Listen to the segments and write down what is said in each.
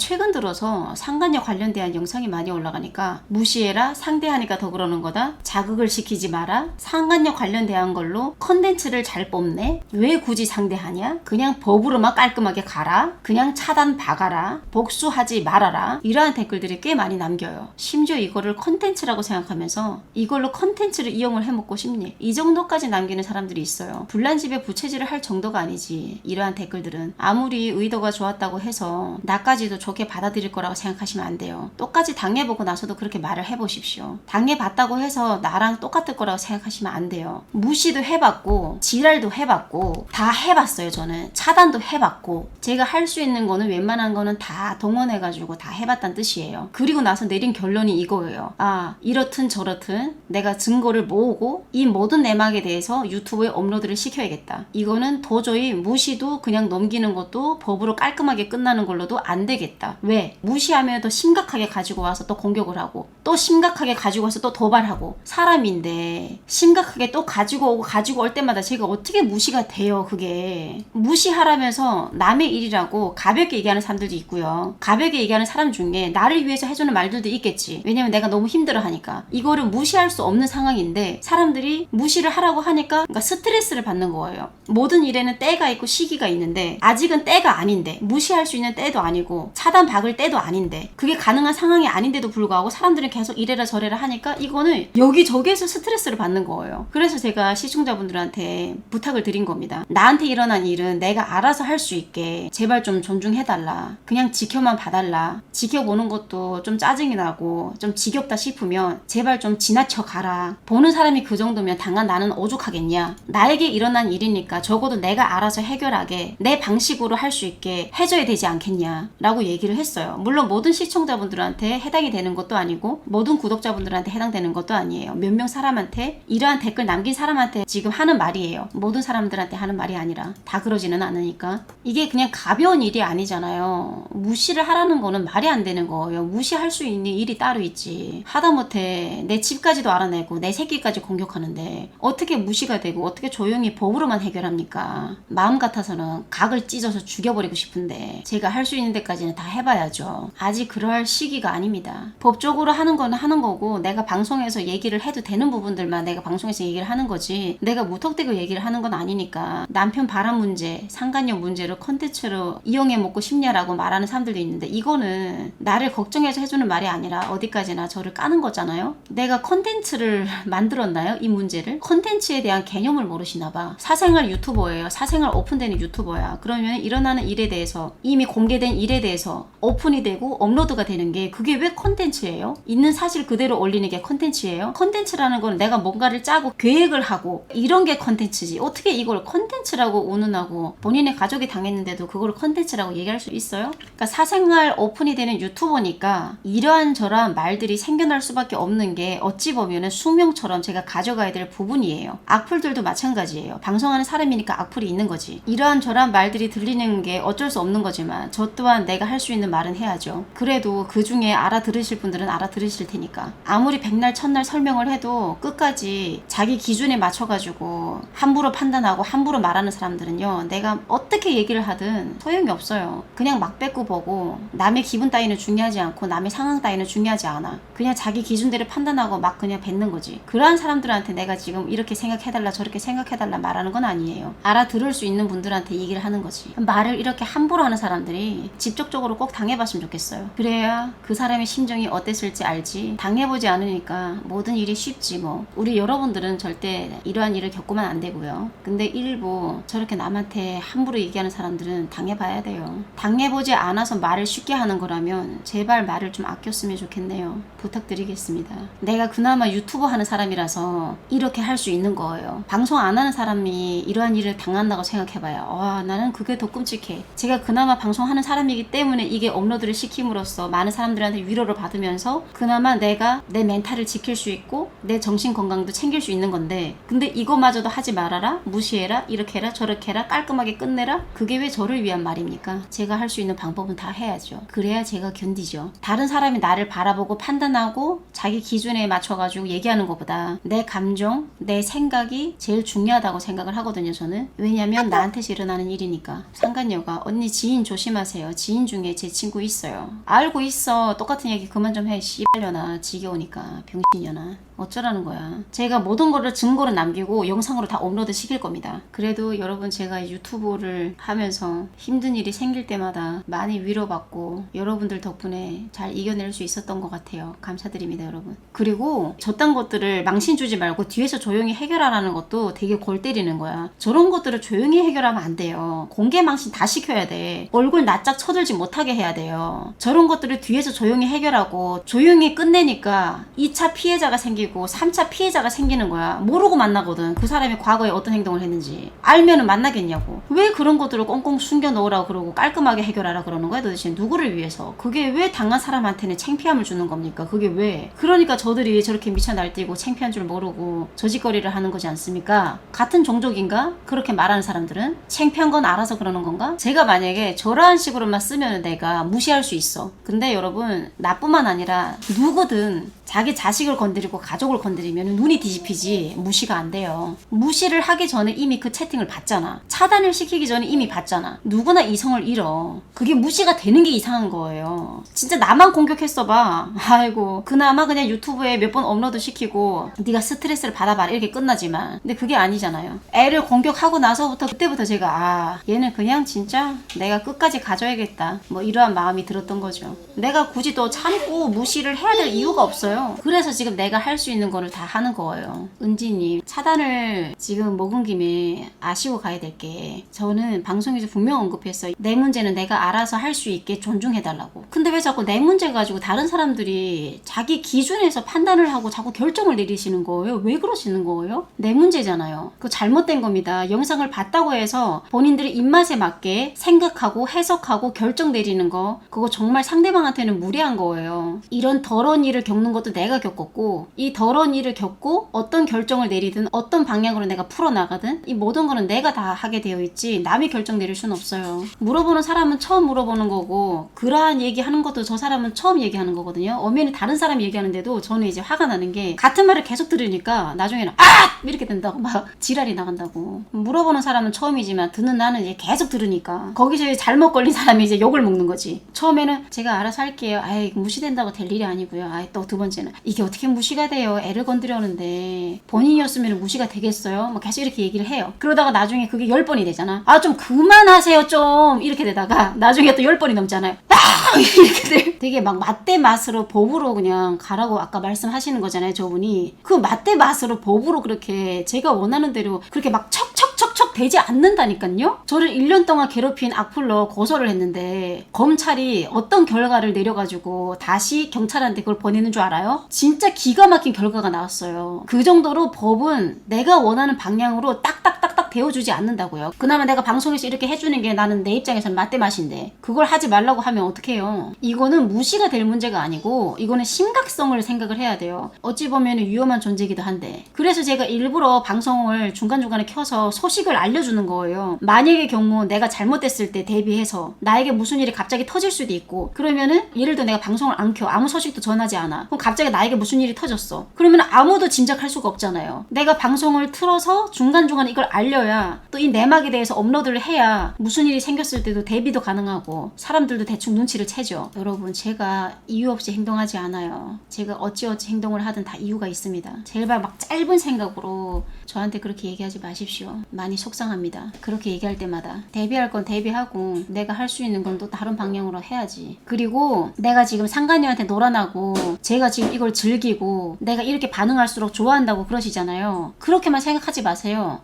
최근 들어서 상간녀 관련된 영상이 많이 올라가니까 무시해라, 상대하니까 더 그러는 거다, 자극을 시키지 마라, 상간녀 관련된 걸로 컨텐츠를 잘 뽑네, 왜 굳이 상대하냐, 그냥 법으로만 깔끔하게 가라, 그냥 차단 박아라, 복수하지 말아라, 이러한 댓글들이 꽤 많이 남겨요. 심지어 이거를 컨텐츠라고 생각하면서 이걸로 컨텐츠를 이용을 해먹고 싶니? 이 정도까지 남기는 사람들이 있어요. 불난집에 부채질을 할 정도가 아니지. 이러한 댓글들은 아무리 의도가 좋았다고 해서 나까지도 좋게 받아들일 거라고 생각하시면 안 돼요. 똑같이 당해보고 나서도 그렇게 말을 해보십시오. 당해봤다고 해서 나랑 똑같을 거라고 생각하시면 안 돼요. 무시도 해봤고 지랄도 해봤고 다 해봤어요. 저는 차단도 해봤고 제가 할 수 있는 거는 웬만한 거는 다 동원해가지고 다 해봤다는 뜻이에요. 그리고 나서 내린 결론이 이거예요. 아, 이렇든 저렇든 내가 증거를 모으고 이 모든 내막에 대해서 유튜브에 업로드를 시켜야겠다. 이거는 도저히 무시도 그냥 넘기는 것도 법으로 깔끔하게 끝나는 걸로도 안 되겠다. 왜? 무시하면 더 심각하게 가지고 와서 또 공격을 하고 또 심각하게 가지고 와서 또 도발하고 사람인데 심각하게 또 가지고 올 때마다 제가 어떻게 무시가 돼요. 그게 무시하라면서 남의 일이라고 가볍게 얘기하는 사람들도 있고요. 가볍게 얘기하는 사람 중에 나를 위해서 해주는 말들도 있겠지. 왜냐면 내가 너무 힘들어하니까. 이거를 무시할 수 없는 상황인데 사람들이 무시를 하라고 하니까 그러니까 스트레스를 받는 거예요. 모든 일에는 때가 있고 시기가 있는데 아직은 때가 아닌데 무시할 수 있는 때도 아니고 차단 박을 때도 아닌데 그게 가능한 상황이 아닌데도 불구하고 사람들은 계속 이래라 저래라 하니까 이거는 여기저기에서 스트레스를 받는 거예요. 그래서 제가 시청자분들한테 부탁을 드린 겁니다. 나한테 일어난 일은 내가 알아서 할 수 있게 제발 좀 존중해달라. 그냥 지켜만 봐달라. 지켜보는 것도 좀 짜증이 나고 좀 지겹다 싶으면 제발 좀 지나쳐 가라. 보는 사람이 그 정도면 당한 나는 오죽하겠냐. 나에게 일어난 일이니까 적어도 내가 알아서 해결하게 내 방식으로 할 수 있게 해줘야 되지 않겠냐 라고 얘기를 했어요. 물론 모든 시청자분들한테 해당이 되는 것도 아니고 모든 구독자분들한테 해당되는 것도 아니에요. 몇 명 사람한테 이러한 댓글 남긴 사람한테 지금 하는 말이에요. 모든 사람들한테 하는 말이 아니라 다 그러지는 않으니까. 이게 그냥 가벼운 일이 아니잖아요. 무시를 하라는 거는 말이 안 되는 거예요. 무시할 수 있는 일이 따로 있지. 하다못해 내 집까지도 알아내고 내 새끼까지 공격하는데 어떻게 무시가 되고 어떻게 조용히 법으로만 해결합니까? 마음 같아서는 각을 찢어서 죽여버리고 싶은데 제가 할 수 있는 데까지는 다 해봐야죠. 아직 그럴 시기가 아닙니다. 법적으로 하는 거는 하는 거고 내가 방송에서 얘기를 해도 되는 부분들만 내가 방송에서 얘기를 하는 거지 내가 무턱대고 얘기를 하는 건 아니니까. 남편 바람 문제, 상간녀 문제를 컨텐츠로 이용해 먹고 싶냐라고 말하는 사람들도 있는데 이거는 나를 걱정해서 해주는 말이 아니라 어디까지나 저를 까는 거잖아요. 내가 컨텐츠를 만들었나요? 이 문제를? 컨텐츠에 대한 개념을 모르시나 봐. 사생활 유튜버예요. 사생활 오픈되는 유튜버야. 그러면 일어나는 일에 대해서 이미 공개된 일에 대해서 오픈이 되고 업로드가 되는 게 그게 왜 컨텐츠예요? 있는 사실 그대로 올리는 게 컨텐츠예요? 컨텐츠라는 건 내가 뭔가를 짜고 계획을 하고 이런 게 컨텐츠지. 어떻게 이걸 컨텐츠라고 운운하고 본인의 가족이 당했는데도 그걸 컨텐츠라고 얘기할 수 있어요? 그러니까 사생활 오픈이 되는 유튜버니까 이러한 저러한 말들이 생겨날 수밖에 없는 게 어찌 보면은 숙명처럼 제가 가져가야 될 부분이에요. 악플들도 마찬가지예요. 방송하는 사람이니까 악플이 있는 거지. 이러한 저러한 말들이 들리는 게 어쩔 수 없는 거지만 저 또한 내가 할 수 있는 말은 해야죠. 그래도 그 중에 알아들으실 분들은 알아들으실 테니까. 아무리 백날 첫날 설명을 해도 끝까지 자기 기준에 맞춰가지고 함부로 판단하고 함부로 말하는 사람들은요. 내가 어떻게 얘기를 하든 소용이 없어요. 그냥 막 뱉고 보고 남의 기분 따위는 중요하지 않고 남의 상황 따위는 중요하지 않아. 그냥 자기 기준대로 판단하고 막 그냥 뱉는 거지. 그러한 사람들한테 내가 지금 이렇게 생각해달라 저렇게 생각해달라 말하는 건 아니에요. 알아들을 수 있는 분들한테 얘기를 하는 거지. 말을 이렇게 함부로 하는 사람들이 직접적으로 꼭 당해봤으면 좋겠어요. 그래야 그 사람의 심정이 어땠을지 알지. 당해보지 않으니까 모든 일이 쉽지 뭐. 우리 여러분들은 절대 이러한 일을 겪으면 안 되고요. 근데 일부 저렇게 남한테 함부로 얘기하는 사람들은 당해봐야 돼요. 당해보지 않아서 말을 쉽게 하는 거라면 제발 말을 좀 아꼈으면 좋겠네요. 부탁드리겠습니다. 내가 그나마 유튜버 하는 사람이라서 이렇게 할 수 있는 거예요. 방송 안 하는 사람이 이러한 일을 당한다고 생각해봐요. 와, 나는 그게 더 끔찍해. 제가 그나마 방송하는 사람이기 때문에 이게 업로드를 시킴으로써 많은 사람들한테 위로를 받으면서 그나마 내가 내 멘탈을 지킬 수 있고 내 정신 건강도 챙길 수 있는 건데 근데 이거마저도 하지 말아라, 무시해라, 이렇게 해라 저렇게 해라, 깔끔하게 끝내라. 그게 왜 저를 위한 말입니까? 제가 할 수 있는 방법은 다 해야죠. 그래야 제가 견디죠. 다른 사람이 나를 바라보고 판단하고 자기 기준에 맞춰가지고 얘기하는 것보다 내 감정, 내 생각이 제일 중요하다고 생각을 하거든요. 저는. 왜냐면 나한테서 일어나는 일이니까. 상간녀가 언니 지인 조심하세요. 지인 중에 중에 제 친구 있어요. 알고 있어. 똑같은 얘기 그만 좀 해. 씨발려나. 지겨우니까. 병신이려나. 어쩌라는 거야. 제가 모든 거를 증거로 남기고 영상으로 다 업로드 시킬 겁니다. 그래도 여러분 제가 유튜브를 하면서 힘든 일이 생길 때마다 많이 위로받고 여러분들 덕분에 잘 이겨낼 수 있었던 것 같아요. 감사드립니다, 여러분. 그리고 저딴 것들을 망신 주지 말고 뒤에서 조용히 해결하라는 것도 되게 골 때리는 거야. 저런 것들을 조용히 해결하면 안 돼요. 공개 망신 다 시켜야 돼. 얼굴 낯짝 쳐들지 못하게 해야 돼요. 저런 것들을 뒤에서 조용히 해결하고 조용히 끝내니까 2차 피해자가 생기고 3차 피해자가 생기는 거야. 모르고 만나거든. 그 사람이 과거에 어떤 행동을 했는지. 알면은 만나겠냐고. 왜 그런 것들을 꽁꽁 숨겨 놓으라고 그러고 깔끔하게 해결하라 그러는 거야 도대체. 누구를 위해서. 그게 왜 당한 사람한테는 창피함을 주는 겁니까? 그게 왜? 그러니까 저들이 저렇게 미쳐 날뛰고 창피한 줄 모르고 저짓거리를 하는 거지 않습니까? 같은 종족인가? 그렇게 말하는 사람들은 창피한 건 알아서 그러는 건가? 제가 만약에 저러한 식으로만 쓰면 내가 무시할 수 있어. 근데 여러분 나뿐만 아니라 누구든 자기 자식을 건드리고 가족을 건드리면 눈이 뒤집히지 무시가 안 돼요. 무시를 하기 전에 이미 그 채팅을 봤잖아. 차단을 시키기 전에 이미 봤잖아. 누구나 이성을 잃어. 그게 무시가 되는 게 이상한 거예요. 진짜 나만 공격했어 봐. 아이고 그나마 그냥 유튜브에 몇 번 업로드 시키고 네가 스트레스를 받아봐라 이렇게 끝나지만 근데 그게 아니잖아요. 애를 공격하고 나서부터 그때부터 제가 얘는 그냥 진짜 내가 끝까지 가져야겠다 뭐 이러한 마음이 들었던 거죠. 내가 굳이 또 참고 무시를 해야 될 이유가 없어요. 그래서 지금 내가 할 수 있는 거를 다 하는 거예요. 은지님 차단을 지금 먹은 김에 아시고 가야 될 게 저는 방송에서 분명 언급했어요. 내 문제는 내가 알아서 할 수 있게 존중해달라고. 근데 왜 자꾸 내 문제 가지고 다른 사람들이 자기 기준에서 판단을 하고 자꾸 결정을 내리시는 거예요? 왜 그러시는 거예요? 내 문제잖아요. 그거 잘못된 겁니다. 영상을 봤다고 해서 본인들의 입맛에 맞게 생각하고 해석하고 결정 내리는 거 그거 정말 상대방한테는 무례한 거예요. 이런 더러운 일을 겪는 것도 내가 겪었고 이 더러운 일을 겪고 어떤 결정을 내리든 어떤 방향으로 내가 풀어나가든 이 모든 거는 내가 다 하게 되어 있지 남이 결정 내릴 수는 없어요. 물어보는 사람은 처음 물어보는 거고 그러한 얘기하는 것도 저 사람은 처음 얘기하는 거거든요. 엄연히 다른 사람이 얘기하는데도 저는 이제 화가 나는 게 같은 말을 계속 들으니까 나중에는 아! 이렇게 된다고 막 지랄이 나간다고. 물어보는 사람은 처음이지만 듣는 나는 이제 계속 들으니까 거기서 이제 잘못 걸린 사람이 이제 욕을 먹는 거지. 처음에는 제가 알아서 할게요. 아이 무시된다고 될 일이 아니고요. 아이 또 두 번째는 이게 어떻게 무시가 돼요. 애를 건드려는데 본인이었으면 무시가 되겠어요. 뭐 계속 이렇게 얘기를 해요. 그러다가 나중에 그게 10번이 되잖아. 아 좀 그만하세요 좀 이렇게 되다가 나중에 또 10번이 넘잖아요. 아! 이렇게 돼. 되게 막 맛대 맛으로 법으로 그냥 가라고 아까 말씀하시는 거잖아요. 저분이 그 맛대 맛으로 법으로 그렇게 제가 원하는 대로 그렇게 막 척척척척 되지 않는다니까요. 저를 1년 동안 괴롭힌 악플로 고소를 했는데 검찰이 어떤 결과를 내려가지고 다시 경찰한테 그걸 보내는 줄 알아요? 진짜 기가 막힌 결과가 나왔어요. 그 정도로 법은 내가 원하는 방향으로 딱딱딱딱 되어주지 않는다고요. 그나마 내가 방송에서 이렇게 해주는 게 나는 내 입장에서는 맛대맛인데 그걸 하지 말라고 하면 어떡해요. 이거는 무시가 될 문제가 아니고 이거는 심각성을 생각을 해야 돼요. 어찌 보면 위험한 존재이기도 한데 그래서 제가 일부러 방송을 중간중간에 켜서 소식을 알려주는 거예요. 만약의 경우 내가 잘못됐을 때 대비해서 나에게 무슨 일이 갑자기 터질 수도 있고 그러면은 예를 들어 내가 방송을 안 켜 아무 소식도 전하지 않아. 그럼 갑자기 나에게 무슨 일이 터졌어. 그러면 아무도 짐작할 수가 없잖아요. 내가 방송을 틀어서 중간중간에 이걸 알려야 또 이 내막에 대해서 업로드를 해야 무슨 일이 생겼을 때도 대비도 가능하고 사람들도 대충 눈치를 채죠. 여러분 제가 이유 없이 행동하지 않아요. 제가 어찌어찌 행동을 하든 다 이유가 있습니다. 제발 막 짧은 생각으로 저한테 그렇게 얘기하지 마십시오. 많이 속상합니다. 그렇게 얘기할 때마다 대비할 건 대비하고 내가 할 수 있는 건 또 다른 방향으로 해야지. 그리고 내가 지금 상간녀한테 놀아나고 제가 지금 이걸 즐기고 내가 이렇게 반응할수록 좋아한다고 그러시잖아요. 그렇게만 생각하지 마세요.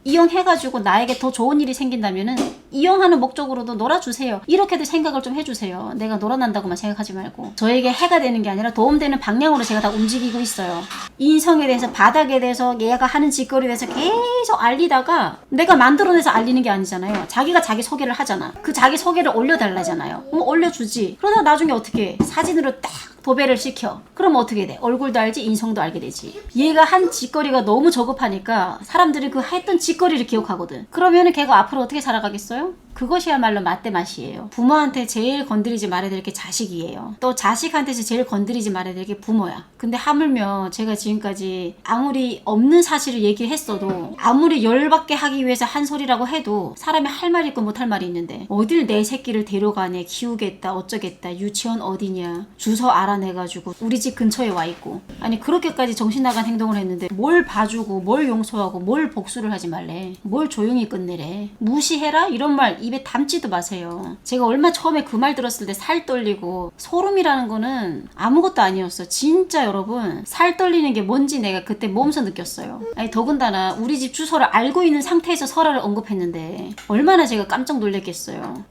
이용해가지고 나에게 더 좋은 일이 생긴다면은 이용하는 목적으로도 놀아주세요. 이렇게도 생각을 좀 해주세요. 내가 놀아난다고만 생각하지 말고 저에게 해가 되는 게 아니라 도움되는 방향으로 제가 다 움직이고 있어요. 인성에 대해서 바닥에 대해서 얘가 하는 짓거리에 대해서 계속 알리다가 내가 만들어내서 알리는 게 아니잖아요. 자기가 자기 소개를 하잖아. 그 자기 소개를 올려달라잖아요. 올려주지. 그러다 나중에 어떻게 사진으로 딱 도배를 시켜. 그럼 어떻게 돼? 얼굴도 알지 인성도 알게 되지. 얘가 한 짓거리가 너무 저급하니까 사람들이 그 했던 짓거리를 기억하거든. 그러면은 걔가 앞으로 어떻게 살아가겠어요? 그것이야말로 맛대 맛이에요. 부모한테 제일 건드리지 말아야 될 게 자식이에요. 또 자식한테서 제일 건드리지 말아야 될 게 부모야. 근데 하물며 제가 지금까지 아무리 없는 사실을 얘기했어도 아무리 열받게 하기 위해서 한 소리라고 해도 사람이 할 말이 있고 못할 말이 있는데 어딜 내 새끼를 데려가네, 키우겠다, 어쩌겠다, 유치원 어디냐, 주소 알아내가지고 우리 집 근처에 와 있고, 아니 그렇게까지 정신 나간 행동을 했는데 뭘 봐주고 뭘 용서하고 뭘 복수를 하지 말래, 뭘 조용히 끝내래, 무시해라 이런 말 입에 담지도 마세요. 제가 얼마 처음에 그 말 들었을 때 살 떨리고 소름이라는 거는 아무것도 아니었어. 진짜 여러분, 살 떨리는 게 뭔지 내가 그때 몸소 느꼈어요. 아니 더군다나 우리 집 주소를 알고 있는 상태에서 설아를 언급했는데 얼마나 제가 깜짝 놀랐겠어요.